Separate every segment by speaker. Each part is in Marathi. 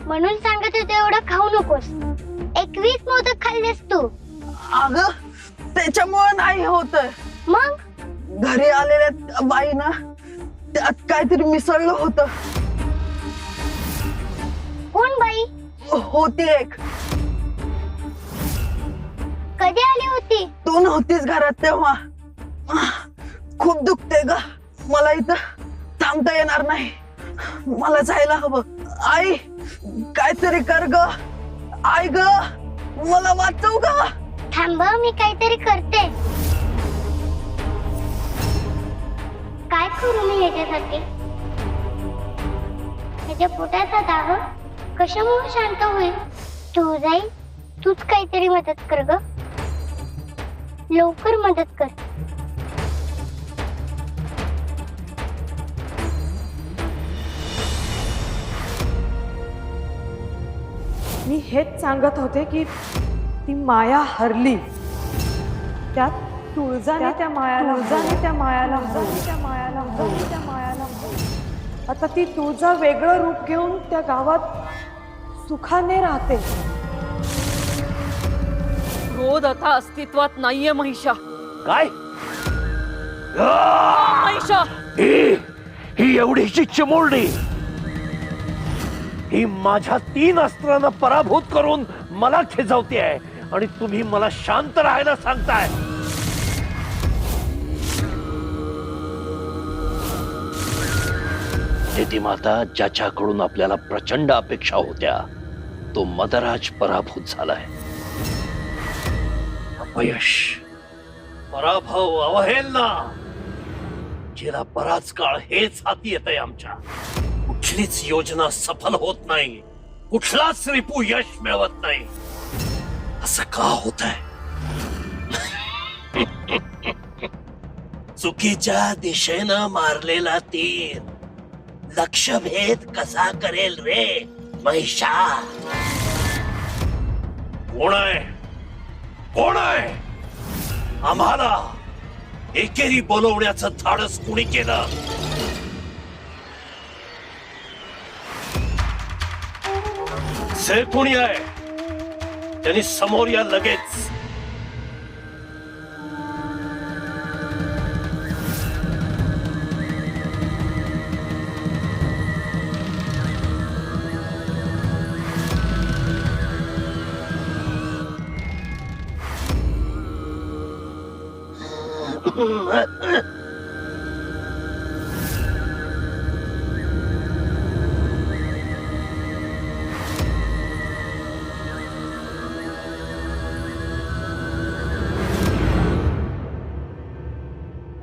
Speaker 1: म्हणून सांगत होते एवढं खाऊ नकोस. 21 मोदक खाल्लेस तू.
Speaker 2: अगं त्याच्यामुळे नाही होत.
Speaker 1: मग
Speaker 2: घरी आलेल्या बाईना त्यात काहीतरी मिसळलं होतं.
Speaker 1: कोण बाई
Speaker 2: होती एक.
Speaker 1: कधी आली होती?
Speaker 2: तू नव्हतीस घरात तेव्हा. खूप दुखते ग मला, इथं थांबता येणार नाही. मला जायला हवं. आई काहीतरी कर ग. आई ग मला वाचव ग.
Speaker 1: थांब मी काहीतरी करते. काय करू मी याच्यासाठी? त्याच्या पोटाचा दाह कशामुळे शांत होईल? तू जाईल, तूच काहीतरी मदत कर ग. लवकर मदत कर.
Speaker 3: मी हेच सांगत होते की ती माया हरली. त्यात तुळजाने त्या मायाला आता ती तुळजा वेगळं रूप घेऊन त्या गावात सुखाने राहते.
Speaker 4: क्रोध आता अस्तित्वात नाहीये महिषा.
Speaker 5: काय
Speaker 4: महिषा
Speaker 5: ही एवढीशी चिमुरडी, ही माझ्या 3 अस्त्रांना पराभूत करून मला खिजवते आहे आणि तुम्ही मला शांत राहायला सांगताय. निती माता, ज्याच्याकडून आपल्याला प्रचंड अपेक्षा होत्या तो मदराज पराभूत झालाय. अपयश, पराभव, अवहेलना, जिला बराच काळ हेच हाती येत आहे. आमच्या कुठलीच योजना सफल होत नाही, कुठलाच रिपू यश मिळवत नाही. असं का होत आहे? चुकीच्या दिशेनं मारलेला तीर लक्षभेद कसा करेल रे महिषा? कोण आहे? कोण आहे? आम्हाला एकेरी बोलवण्याचं धाडस कुणी केलं? जे कोणी आहे त्यांनी समोर या लगेच.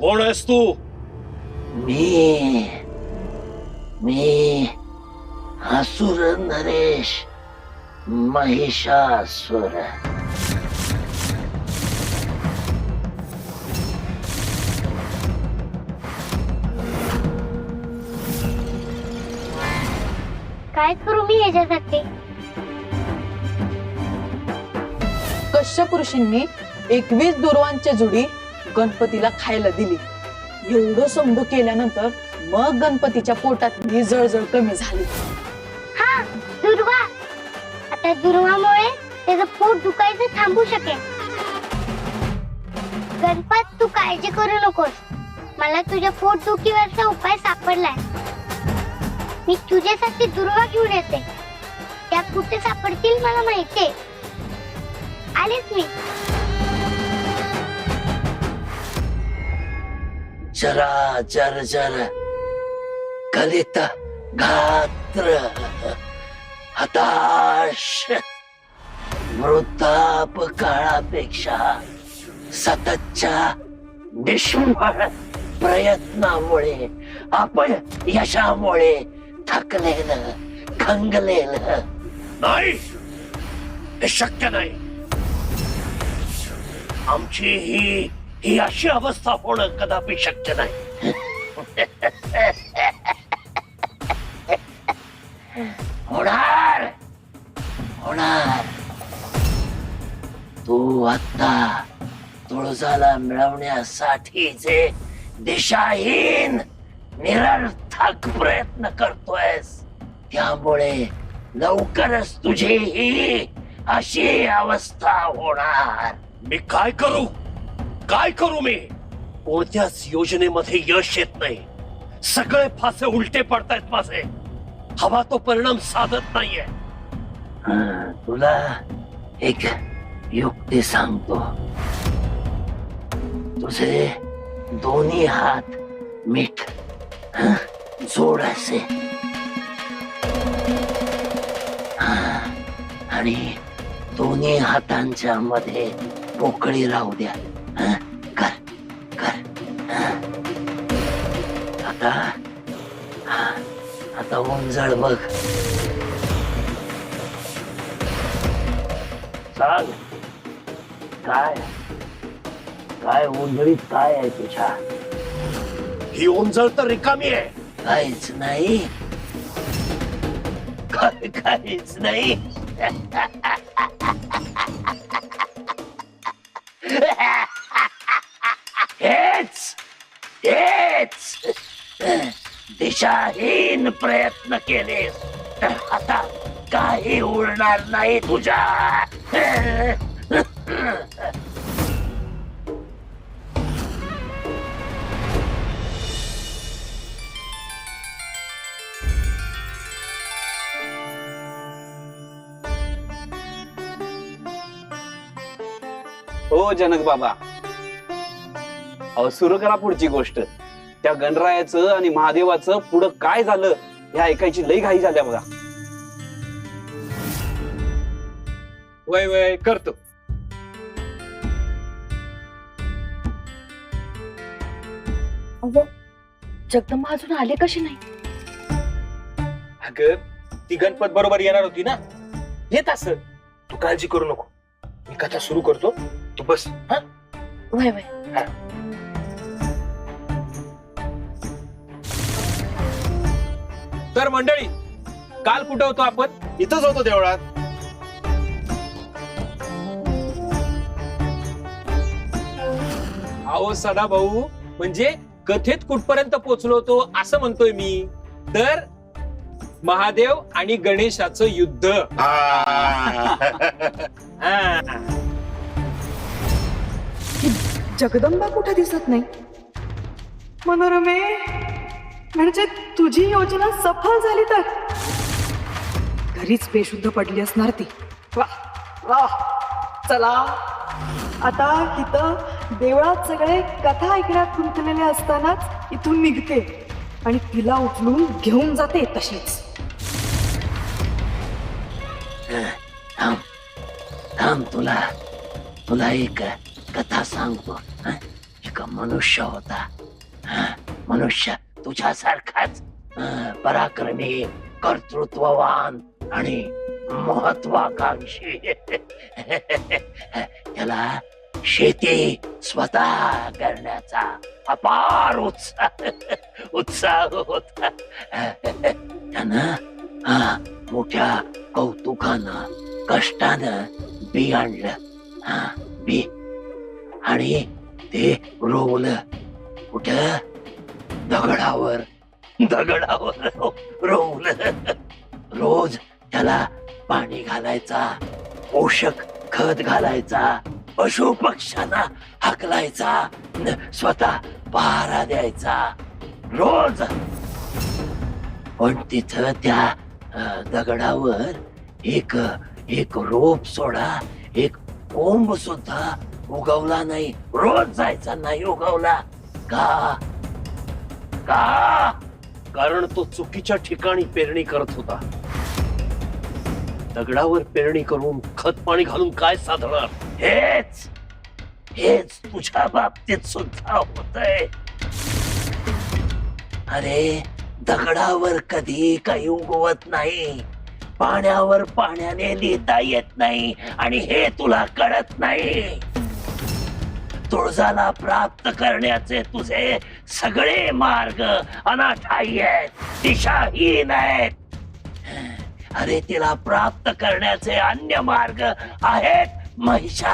Speaker 5: कोण आहेस तू?
Speaker 6: मी असुर नरेश महिषासुर.
Speaker 1: काय करू मी याच्यासाठी?
Speaker 2: कश्यप ऋषींनी 21 दुर्वांच्या जुडी गणपतीला खायला दिली. एवढं समज केल्यानंतर मग गणपतीच्या पोटात जळजळ कमी झाली.
Speaker 1: हा दुर्वा. आता दुर्वामुळे त्याचं पोट दुखायचं थांबू शकेल. गणपत तू काळजी करू नकोस. मला तुझ्या पोट दुखीवरचा उपाय सापडलाय. मी तुझ्यासाठी दुर्वा घेऊन येते. त्या कुठे सापडतील मला माहितीये. आलेच मी.
Speaker 6: जरा जर जर कलित गात्र हताश वृद्धाप काळापेक्षा सततच्या निष्फळ प्रयत्नामुळे अपयशामुळे थकलेलं खंगलेलं.
Speaker 5: नाही, हे शक्य नाही. आमची ही अशी अवस्था होणं कदापि शक्य नाही.
Speaker 6: होणार होणार. तू आता तुळजाला मिळवण्यासाठी जे दिशाहीन निरर्थक प्रयत्न करतोयस त्यामुळे लवकरच तुझी ही अशी अवस्था होणार.
Speaker 5: मी काय करू मी? कोणत्याच योजनेमध्ये यश येत नाही. सगळे फासे उलटे पडतायत माझे. हवा तो परिणाम साधत नाहीये.
Speaker 6: तुला एक युक्ती सांगतो. तुझे दोन्ही हात मीठ जोड असे आणि दोन्ही हातांच्या मध्ये पोकळी राहू द्या. कर कर आता उंजळ बघ. सांग काय काय उंजळीत काय आहे तुझ्या?
Speaker 5: ही ओंजळ तर रिकामी आहे.
Speaker 6: काहीच नाही. काहीच नाही. हेच दिशाहीन प्रयत्न केलेस तर आता काही उरणार नाही तुझ्या.
Speaker 7: हो जनक बाबा, अहो सुरू करा पुढची गोष्ट. त्या गणरायाचं आणि महादेवाचं पुढं काय झालं हे ऐकायची लई घाई झाल्या बघा.
Speaker 8: वय वय करतो.
Speaker 3: जगदंबा अजून आले कशी नाही?
Speaker 8: अगं ती गणपत बरोबर येणार होती ना, येत असं. तू काळजी करू नको, मी कथा सुरू करतो, तू बस. हा
Speaker 3: वय वय.
Speaker 8: तर मंडळी, काल कुठं होतो आपण? इथंच होतो देवळात. अहो सदा भाऊ, म्हणजे कथेत कुठपर्यंत पोहोचलो होतो असं म्हणतोय मी. तर महादेव आणि गणेशाचं युद्ध.
Speaker 3: जगदंबा कुठे दिसत नाही. मनोरमे, म्हणजे तुझी योजना सफल झाली तर घरीच बेशुद्ध पडली असणार ती. वा वा. चला आता इथं देवळात सगळे कथा ऐकण्यात गुंतलेले असतानाच इथून निघते आणि तिला उचलून घेऊन जाते तशीच.
Speaker 6: थांब तुला एक कथा सांगतो. एक मनुष्य होता. मनुष्य तुझ्यासारखाच पराक्रमी, कर्तृत्ववान आणि महत्वाकांक्षी. त्याला शेती स्वतः करण्याचा अपार उत्साह होता. त्यानं मोठ्या कौतुकानं कष्टानं बी आणलं. बी आणि ते रोवलं. कुठं? दगडावर रोवलं. रोज त्याला पाणी घालायचा, पोषक खत घालायचा, पशु पक्ष्यांना हाकलायचा, स्वतः पहारा द्यायचा रोज. पण तिथं त्या दगडावर एक रोप सोडा, एक कोंब सुद्धा उगवला नाही. रोज जायचा, नाही उगवला. का?
Speaker 5: कारण तो चुकीच्या ठिकाणी पेरणी करत होता. दगडावर पेरणी करून खत पाणी घालून काय साधणार?
Speaker 6: हेच तुझ्या बाबतीत सुद्धा होतंय. अरे दगडावर कधी काही उगवत नाही. पाण्यावर पाण्याने लिहिता येत नाही आणि हे तुला कळत नाही. तुळजाला प्राप्त करण्याचे तुझे सगळे मार्ग अनाठायी आहेत, दिशाहीन आहेत. अरे तिला प्राप्त करण्याचे अन्य मार्ग आहेत महिषा.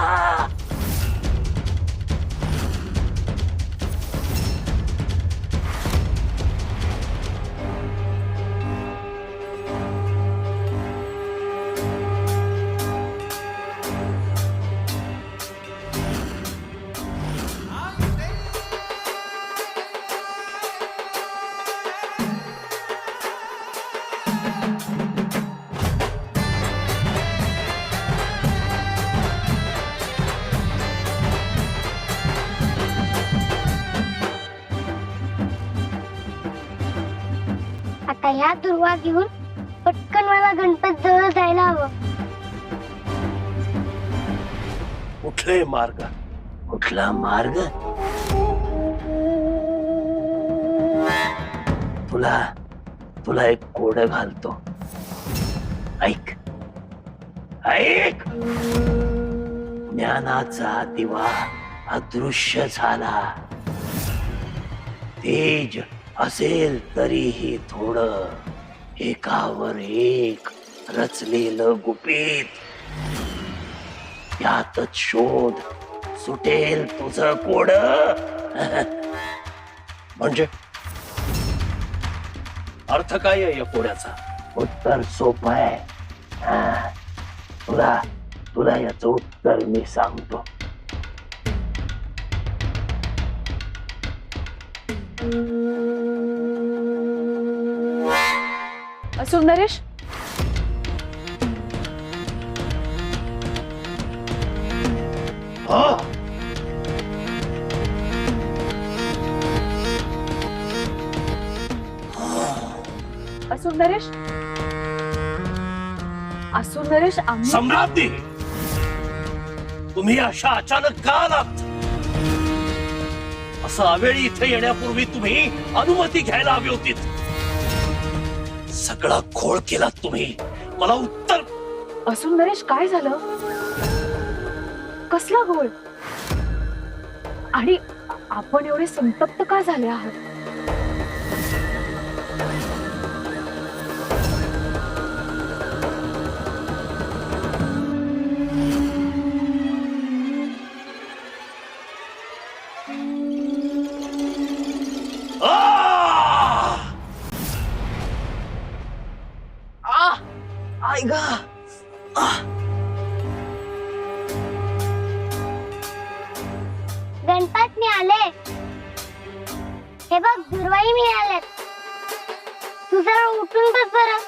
Speaker 1: आता ह्या दुर्वा घेऊन पटकन मला गणपत जवळ जायला हवं.
Speaker 5: कुठले मार्ग?
Speaker 6: कुठला मार्ग? तुला एक कोड घालतो. ऐक ऐक. ज्ञानाचा दिवा अदृश्य झाला. तेज असेल तरीही थोडं, एकावर एक रचलेलं गुपित. यातच शोध, सुटेल तुझं कोड.
Speaker 5: म्हणजे अर्थ काय आहे या कोड्याचा?
Speaker 6: उत्तर सोपं आहे. हा, तुला याचं उत्तर मी सांगतो.
Speaker 3: असो नरेश,
Speaker 5: हा,
Speaker 3: असो नरेश, असो नरेश, आम्ही
Speaker 5: सम्राज्ञी, तुम्ही अशा अचानक का आलात? असं अवेळी इथे येण्यापूर्वी तुम्ही अनुमती घ्यायला हवी होती. सगळा घोळ केलात तुम्ही. मला उत्तर.
Speaker 3: असो नरेश, काय झालं? कसला घोळ? आणि आपण एवढे संतप्त का झाले आहात?
Speaker 2: आई ग.
Speaker 1: गणपत मी आले. हे बघ दुर्वाही मिळाल्यात. तू जरा उठून बस बरं.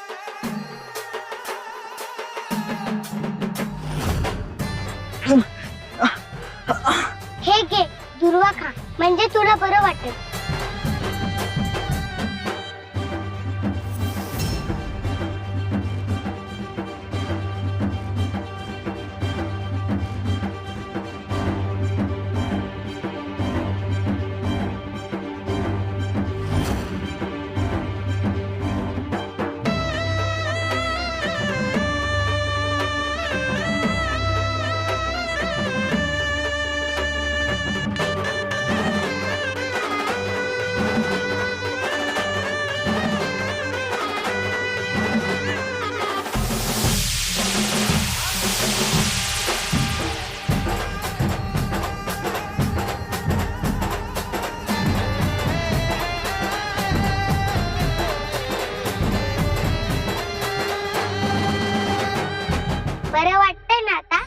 Speaker 1: हे घे दुर्वा खा, म्हणजे तुला बरं वाटेल. बरं वाटतंय ना आता?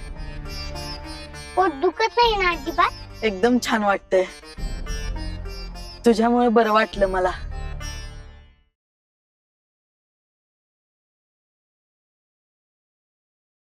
Speaker 1: पोट दुखत नाही ना अजिबात?
Speaker 2: एकदम छान वाटतंय. तुझ्यामुळे बरं वाटलं मला.